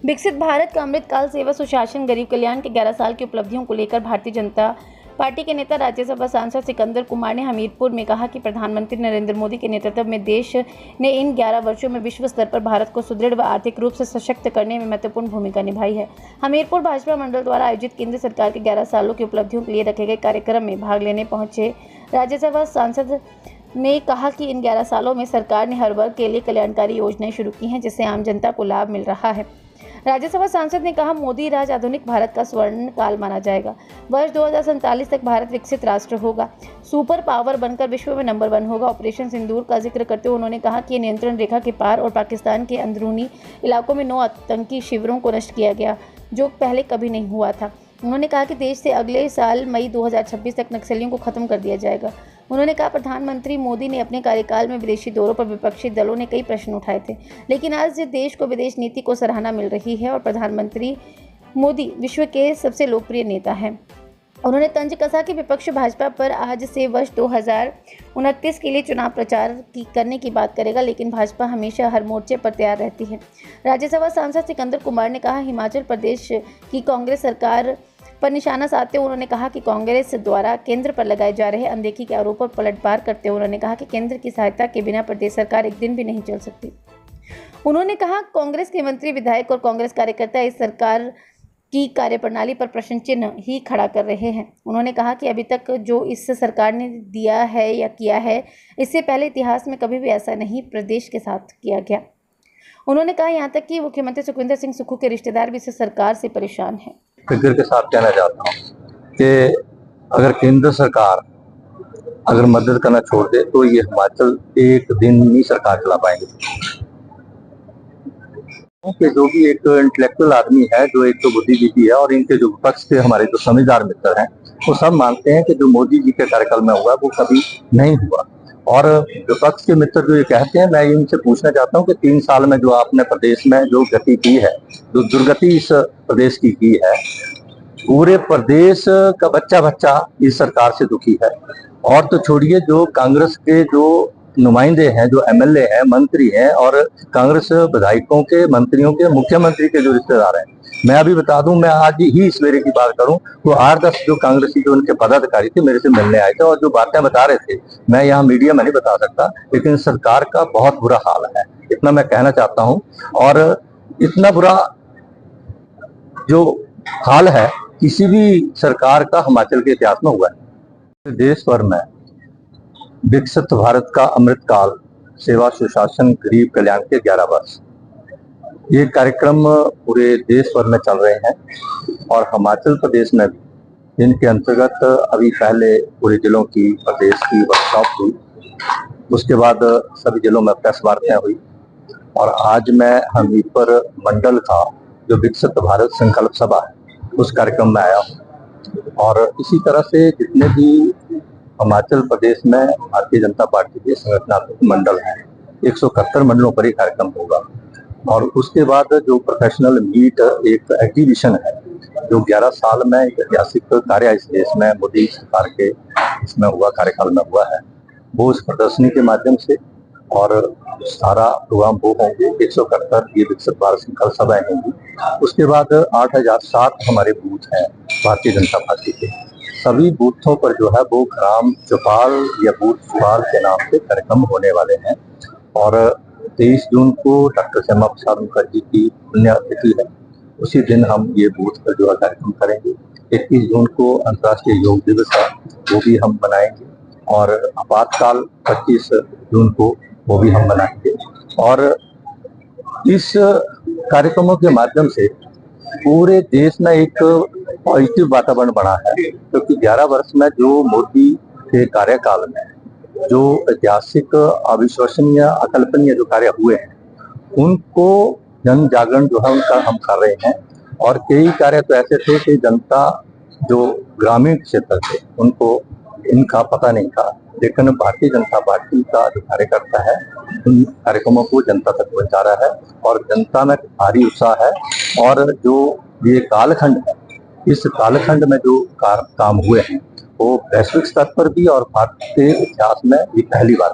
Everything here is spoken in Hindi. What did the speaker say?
विकसित भारत का अमृतकाल सेवा सुशासन गरीब कल्याण के 11 साल की उपलब्धियों को लेकर भारतीय जनता पार्टी के नेता राज्यसभा सांसद सिकंदर कुमार ने हमीरपुर में कहा कि प्रधानमंत्री नरेंद्र मोदी के नेतृत्व में देश ने इन 11 वर्षों में विश्व स्तर पर भारत को सुदृढ़ व आर्थिक रूप से सशक्त करने में महत्वपूर्ण भूमिका निभाई है। हमीरपुर भाजपा मंडल द्वारा आयोजित केंद्र सरकार के 11 सालों की उपलब्धियों के लिए रखे गए कार्यक्रम में भाग लेने पहुंचे राज्यसभा सांसद ने कहा कि इन 11 सालों में सरकार ने हर वर्ग के लिए कल्याणकारी योजनाएं शुरू की हैं, जिससे आम जनता को लाभ मिल रहा है। राज्यसभा सांसद ने कहा, मोदी राज आधुनिक भारत का स्वर्ण काल माना जाएगा। वर्ष 2047 तक भारत विकसित राष्ट्र होगा, सुपर पावर बनकर विश्व में नंबर 1 होगा। ऑपरेशन सिंदूर का जिक्र करते हुए उन्होंने कहा कि नियंत्रण रेखा के पार और पाकिस्तान के अंदरूनी इलाकों में 9 आतंकी शिविरों को नष्ट किया गया, जो पहले कभी नहीं हुआ था। उन्होंने कहा कि देश से अगले साल मई 2026 तक नक्सलियों को खत्म कर दिया जाएगा। उन्होंने कहा, प्रधानमंत्री मोदी ने अपने कार्यकाल में विदेशी दौरों पर विपक्षी दलों ने कई प्रश्न उठाए थे, लेकिन आज देश को विदेश नीति को सराहना मिल रही है और प्रधानमंत्री मोदी विश्व के सबसे लोकप्रिय नेता हैं। उन्होंने तंज कसा कि विपक्ष भाजपा पर आज से वर्ष 2029 के लिए चुनाव प्रचार करने की बात करेगा, लेकिन भाजपा हमेशा हर मोर्चे पर तैयार रहती है। राज्यसभा सांसद सिकंदर कुमार ने कहा, हिमाचल प्रदेश की कांग्रेस सरकार पर निशाना साधते हुए उन्होंने कहा कि कांग्रेस द्वारा केंद्र पर लगाए जा रहे अनदेखी के आरोपों पर पलटवार करते हुए उन्होंने कहा कि केंद्र की सहायता के बिना प्रदेश सरकार एक दिन भी नहीं चल सकती। उन्होंने कहा, कांग्रेस के मंत्री, विधायक और कांग्रेस कार्यकर्ता इस सरकार की कार्यप्रणाली पर प्रश्न चिन्ह ही खड़ा कर रहे हैं। उन्होंने कहा कि अभी तक जो इस सरकार ने दिया है या किया है, इससे पहले इतिहास में कभी भी ऐसा नहीं प्रदेश के साथ किया गया। उन्होंने कहा, यहाँ तक कि मुख्यमंत्री सुखविंदर सिंह सुक्खू के रिश्तेदार भी इस सरकार से परेशान हैं। फिक्र के साथ कहना चाहता हूँ कि अगर केंद्र सरकार अगर मदद करना छोड़ दे तो ये हिमाचल एक दिन नहीं सरकार चला पाएंगे। कि जो भी एक इंटेलेक्चुअल आदमी है, जो एक तो बुद्धिजीवी है, और इनके जो विपक्ष के हमारे जो समझदार मित्र हैं, वो सब मानते हैं कि जो मोदी जी के कार्यकाल में हुआ वो कभी नहीं हुआ। और विपक्ष के मित्र जो ये कहते हैं, मैं इनसे पूछना चाहता हूँ कि 3 साल में जो आपने प्रदेश में जो गति की है, जो दुर्गति इस प्रदेश की है, पूरे प्रदेश का बच्चा बच्चा इस सरकार से दुखी है। और तो छोड़िए, जो कांग्रेस के जो नुमाइंदे हैं, जो एमएलए हैं, मंत्री हैं, और कांग्रेस विधायकों के, मंत्रियों के, मुख्यमंत्री के जो रिश्तेदार हैं, मैं अभी बता दूं, मैं आज ही सवेरे की बात करूं तो 8-10 जो कांग्रेसी जो उनके पदाधिकारी थे मेरे से मिलने आए थे और जो बातें बता रहे थे, मैं यहाँ मीडिया में नहीं बता सकता, लेकिन सरकार का बहुत बुरा हाल है, इतना मैं कहना चाहता हूँ। और इतना बुरा जो हाल है किसी भी सरकार का हिमाचल के इतिहास में हुआ है। देश भर में विकसित भारत का अमृतकाल सेवा सुशासन गरीब कल्याण के 11 वर्ष, ये कार्यक्रम पूरे देश भर में चल रहे हैं और हिमाचल प्रदेश में भी, जिनके अंतर्गत अभी पहले पूरे जिलों की, प्रदेश की वर्कशॉप हुई, उसके बाद सभी जिलों में प्रेस वार्ताएं हुई, और आज मैं हमीरपुर मंडल का जो विकसित भारत संकल्प सभा है उस कार्यक्रम में आया हूँ। और इसी तरह से जितने भी हिमाचल प्रदेश में भारतीय जनता पार्टी के संगठनात्मक मंडल हैं, 171 मंडलों पर ये कार्यक्रम होगा। और उसके बाद जो प्रोफेशनल मीट, एक एग्जीबिशन है जो 11 साल में एक ऐतिहासिक कार्य इस देश में मोदी सरकार के इसमें हुआ, कार्यकाल में हुआ है, वो इस प्रदर्शनी के माध्यम से और सारा प्रोग्राम वो होंगे। 171 ये विकसित भारत संकल्प सभाएं होंगी। उसके बाद 8007 हमारे बूथ हैं भारतीय जनता पार्टी के, सभी बूथों पर जो है वो ग्राम चौपाल या बूथ चौपाल के नाम से कार्यक्रम होने वाले हैं। और 23 जून को डॉक्टर श्यामा प्रसाद मुखर्जी की पुण्यतिथि है, उसी दिन हम ये बूथ पर जो है कार्यक्रम करेंगे। 21 जून को अंतर्राष्ट्रीय योग दिवस है, वो भी हम मनाएंगे। और आपातकाल 25 जून को वो भी हम मनाएंगे। और इस कार्यक्रमों के माध्यम से पूरे देश में एक पॉजिटिव वातावरण बना है, क्योंकि 11 वर्ष में जो मोदी के कार्यकाल में जो ऐतिहासिक, अविश्वसनीय, अकल्पनीय जो कार्य हुए हैं, उनको जन जागरण जो है उनका हम कर रहे हैं। और कई कार्य तो ऐसे थे कि जनता जो ग्रामीण क्षेत्र थे उनको इनका पता नहीं था, लेकिन भारतीय जनता पार्टी का जो कार्यकर्ता है उन कार्यक्रमों को जनता तक पहुंचा रहा है और जनता में भारी उत्साह है। और जो ये कालखंड है, इस कालखंड में जो काम हुए हैं वो वैश्विक स्तर पर भी और भारत के इतिहास में ये पहली बार